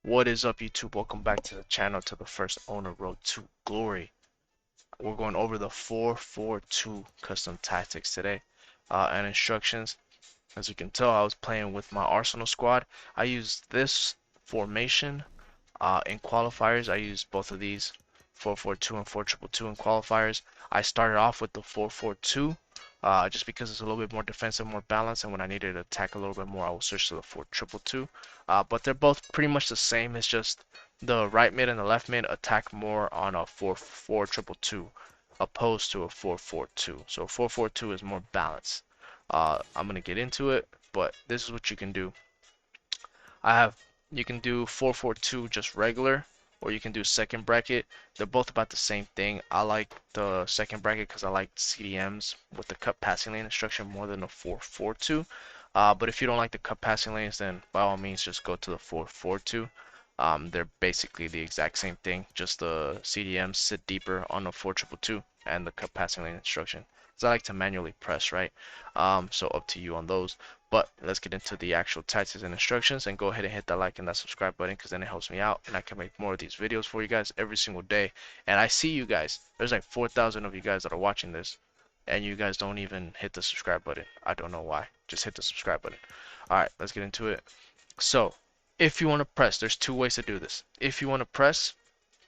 What is up, YouTube? Welcome back to the channel, to the first owner road to glory. We're going over the 4-4-2 custom tactics today and instructions. As you can tell, I was playing with my Arsenal squad. I used this formation in qualifiers. I used both of these, 4-4-2 and 4-2-2 in qualifiers. I started off with the 4-4-2 just because it's a little bit more defensive, more balanced, and when I needed to attack a little bit more, I will switch to the 4-2-2. But they're both pretty much the same. It's just the right mid and the left mid attack more on a 4-4-2-2 opposed to a 4-4-2. So 4-4-2 is more balanced. I'm gonna get into it, but this is what you can do. I have You can do 4-4-2 just regular, or you can do second bracket. They're both about the same thing. I like the second bracket because I like CDMs with the cut passing lane instruction more than the 4-4-2. But if you don't like the cut passing lanes, then by all means just go to the 4-4-2. They're basically the exact same thing, just the CDMs sit deeper on the 4-2-2 and the cut passing lane instruction. Because I like to manually press, right? So up to you on those. But let's get into the actual tactics and instructions, and go ahead and hit that like and that subscribe button, because then it helps me out and I can make more of these videos for you guys every single day. And I see you guys. There's like 4,000 of you guys that are watching this, and you guys don't even hit the subscribe button. I don't know why. Just hit the subscribe button. Alright, let's get into it. So, if you want to press, there's two ways to do this. If you want to press,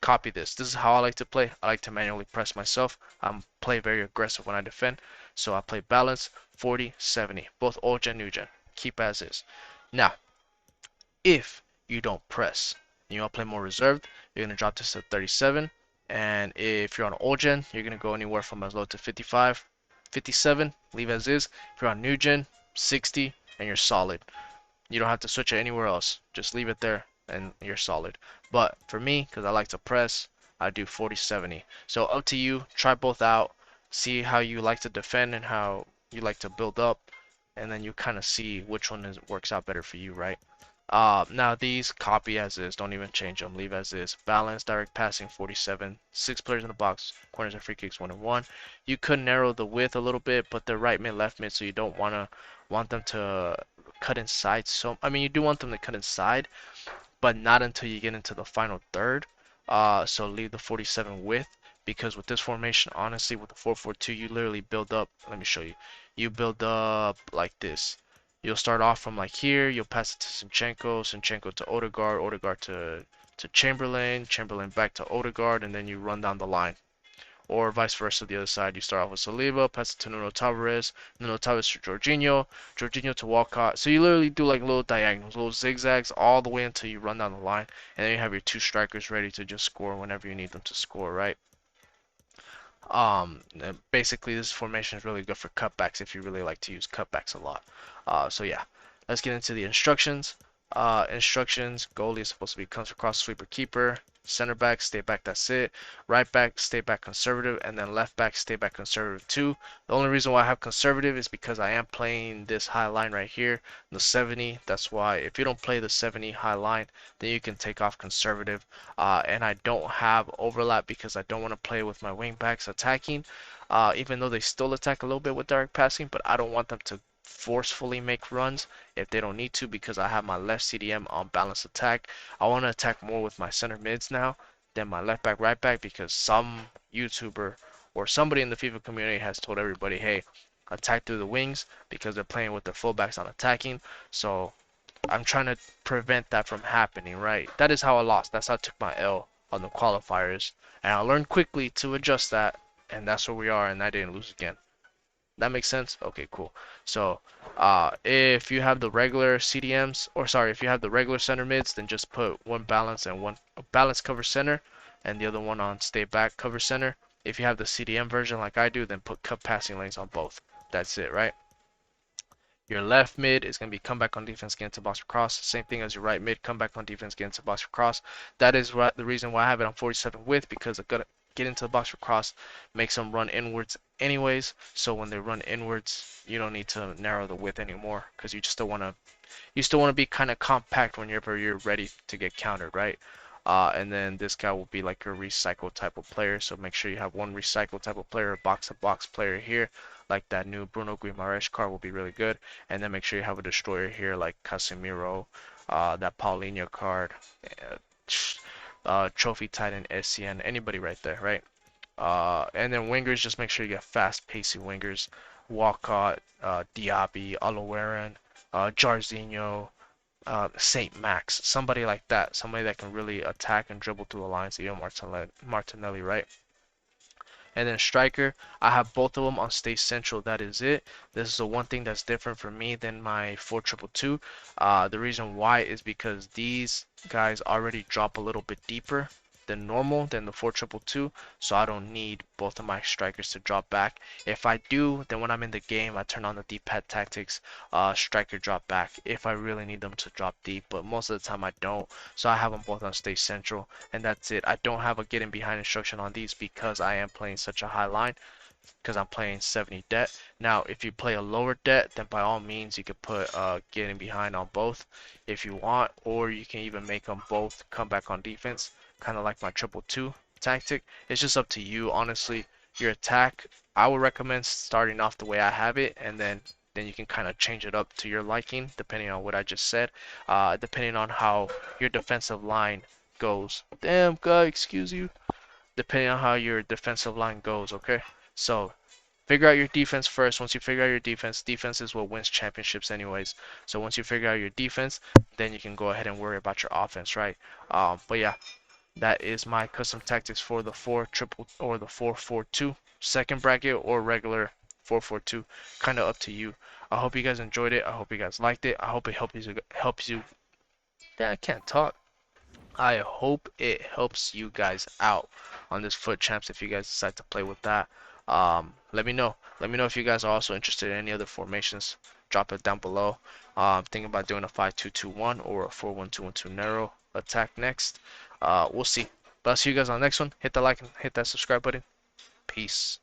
copy this. This is how I like to play. I like to manually press myself. I play very aggressive when I defend. So I play balance 40, 70, both old gen, new gen. Keep as is. Now, if you don't press and you want to play more reserved, you're going to drop this to 37. And if you're on old gen, you're going to go anywhere from as low to 55, 57, leave as is. If you're on new gen, 60, and you're solid. You don't have to switch it anywhere else. Just leave it there and you're solid. But for me, because I like to press, I do 40-70. So up to you. Try both out. See how you like to defend and how you like to build up. And then you kind of see which one works out better for you, right? Now these copy as is. Don't even change them. Leave as is. Balance, direct passing, 47. 6 players in the box. Corners and free kicks, 1 and 1. You could narrow the width a little bit, but they're right mid, left mid, so you don't want them to cut inside. So I mean, you do want them to cut inside, but not until you get into the final third. So leave the 47 width, because with this formation, honestly, with the 4-4-2, you literally build up. Let me show you. You build up like this. You'll start off from like here. You'll pass it to Zinchenko to Odegaard, Odegaard to Chamberlain, Chamberlain back to Odegaard, and then you run down the line. Or vice versa, the other side, you start off with Saliba, pass it to Nuno Tavares, Nuno Tavares to Jorginho, Jorginho to Walcott. So you literally do like little diagonals, little zigzags all the way until you run down the line, and then you have your two strikers ready to just score whenever you need them to score, right? Basically this formation is really good for cutbacks if you really like to use cutbacks a lot. So yeah, let's get into the instructions. Instructions: goalie is supposed to be comes across, sweeper, keeper. Center back, stay back, that's it. Right back, stay back conservative, and then left back, stay back conservative too. The only reason why I have conservative is because I am playing this high line right here, the 70. That's why if you don't play the 70 high line, then you can take off conservative. And I don't have overlap because I don't want to play with my wing backs attacking, even though they still attack a little bit with direct passing, but I don't want them to forcefully make runs if they don't need to, because I have my left CDM on balanced attack. I want to attack more with my center mids now than my left back, right back, because some YouTuber or somebody in the FIFA community has told everybody, hey, attack through the wings, because they're playing with their fullbacks on attacking. So I'm trying to prevent that from happening, right? That is how I lost. That's how I took my L on the qualifiers. And I learned quickly to adjust that, and that's where we are, and I didn't lose again. That makes sense? Okay, cool. So, if you have the regular CDMs, or sorry, if you have the regular center mids, then just put one balance and one balance cover center, and the other one on stay back cover center. If you have the CDM version like I do, then put cut passing lanes on both. That's it, right? Your left mid is going to be come back on defense, get into box for cross. Same thing as your right mid, come back on defense, get into box for cross. That is the reason why I have it on 47 width, because I'm going to get into the box for cross, makes them run inwards anyways. So when they run inwards, you don't need to narrow the width anymore, because you still want to be kind of compact whenever you're ready to get countered, right? And then this guy will be like a recycle type of player, so make sure you have one recycle type of player, a box-to-box player here, like that new Bruno Guimaraes card will be really good. And then make sure you have a destroyer here like Casemiro, that Paulinho card, uh, Trophy Titan SCN, anybody right there, right? And then wingers, just make sure you get fast, pacey wingers. Walcott, Diaby, Oloweran, Jarzinho, Saint Max, somebody like that, somebody that can really attack and dribble through the lines. Ian Martinelli, right? And then striker, I have both of them on Stay Central. That is it. This is the one thing that's different for me than my 4-2-2. The reason why is because these guys already drop a little bit deeper than normal than the 4-2-2, so I don't need both of my strikers to drop back. If I do, then when I'm in the game, I turn on the deep pad tactics, striker drop back if I really need them to drop deep, but most of the time I don't, so I have them both on Stay Central, and that's it. I don't have a getting behind instruction on these because I am playing such a high line, because I'm playing 70 debt. Now, if you play a lower debt, then by all means you could put getting behind on both if you want, or you can even make them both come back on defense, kind of like my 2-2 tactic. It's just up to you, honestly. Your attack, I would recommend starting off the way I have it, and then you can kind of change it up to your liking, depending on what I just said, depending on how your defensive line goes. Damn, guy, excuse you. Depending on how your defensive line goes, okay? So figure out your defense first. Once you figure out your defense, defense is what wins championships anyways. So once you figure out your defense, then you can go ahead and worry about your offense, right? But yeah, that is my custom tactics for the 4 triple or the 4-4-2 second bracket or regular 4-4-2. Kind of up to you. I hope you guys enjoyed it. I hope you guys liked it. I hope it helps you. Yeah, I can't talk. I hope it helps you guys out on this foot champs if you guys decide to play with that. Let me know. Let me know if you guys are also interested in any other formations. Drop it down below. Thinking about doing a 5-2-2-1 or a 4-1-2-1-2 narrow attack next. We'll see. But I'll see you guys on the next one. Hit the like and hit that subscribe button. Peace.